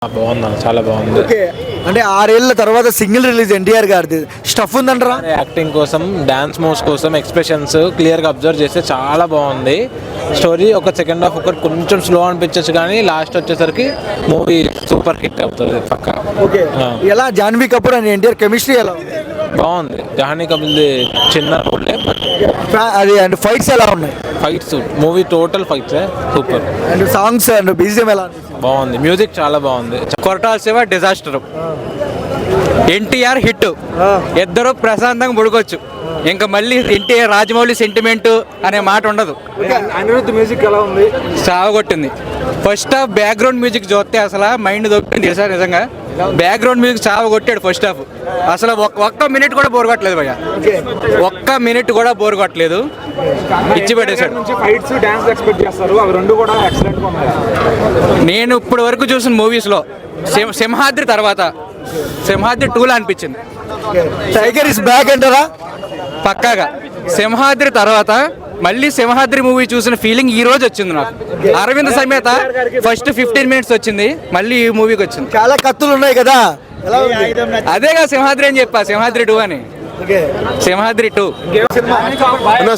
బాగుంది, చాలా బాగుంది. ఓకే, అంటే 6 ఏళ్ల తర్వాత సింగిల్ రిలీజ్ ఎన్టీఆర్ గారిది స్టఫ్ ఉందంటారా? యాక్టింగ్ కోసం, డాన్స్ మూవ్స్ కోసం, ఎక్స్ప్రెషన్స్ క్లియర్గా అబ్జర్వ్ చేస్తే చాలా బాగుంది. స్టోరీ ఒక సెకండ్ హాఫ్ ఒకటి కొంచెం స్లో అనిపించచ్చు, కానీ లాస్ట్ వచ్చేసరికి మూవీ సూపర్ హిట్ అవుతుంది పక్క. ఓకే, ఎలా జాన్వీ కపూర్ అండ్ ఎన్టీఆర్ కెమిస్ట్రీ ఎలా ఉంది? బాగుంది. జాహ్నీ కపూర్ది చిన్న రోలే, అది అండ్ ఫైట్స్ ఎలా ఉన్నాయి? Fights movie total fights super. And songs and BGM ఎలా అనిపిస్తుంది? బాగుంది, మ్యూజిక్ చాలా బాగుంది. కొరటాల శివ డిజాస్టర్, ఎన్టీఆర్ హిట్, ఇద్దరు ప్రశాంతంగా పడుకోవచ్చు. ఇంకా మళ్ళీ ఎన్టీఆర్ రాజమౌళి సెంటిమెంట్ అనే మాట ఉండదు. అనిరుద్ధ్ మ్యూజిక్ ఎలా ఉంది? చావగొట్టింది. ఫస్ట్ హాఫ్ బ్యాక్గ్రౌండ్ మ్యూజిక్ చూస్తే అసలు మైండ్ దొరికింది తెలుసా. నిజంగా బ్యాక్గ్రౌండ్ మ్యూజిక్ చావగొట్టాడు ఫస్ట్ హాఫ్. అసలు ఒక్క మినిట్ కూడా బోర్ కొట్టలేదు భయ్య, ఒక్క మినిట్ కూడా బోర్ కొట్టలేదు. ఇచ్చి పెట్టేశాడు. నేను ఇప్పటి వరకు చూసిన మూవీస్లో సింహాద్రి తర్వాత సింహాద్రి 2లా అనిపించింది. టైగర్ ఇస్ బ్యాక్ అంటారా? పక్కాగా సింహాద్రి తర్వాత మళ్ళీ సింహాద్రి మూవీ చూసిన ఫీలింగ్ ఈ రోజు వచ్చింది నాకు. అరవింద్ సమేత ఫస్ట్ 15 మినిట్స్ వచ్చింది, మళ్ళీ ఈ మూవీకి వచ్చింది. చాలా కత్తులు ఉన్నాయి కదా, ఎలా ఉంది? అదేగా సింహాద్రి అని చెప్పా, సింహాద్రి 2 అని. సింహాద్రి 2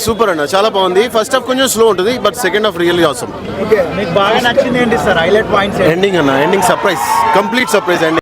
సూపర్ అన్న, చాలా బాగుంది. ఫస్ట్ హాఫ్ కొంచెం స్లో ఉంటుంది, but second half really awesome. మీకు బాగా నచ్చింది ఏంటి సార్? హైలైట్ పాయింట్స్ ఎండింగ్ అన్న, ending surprise, complete surprise ending.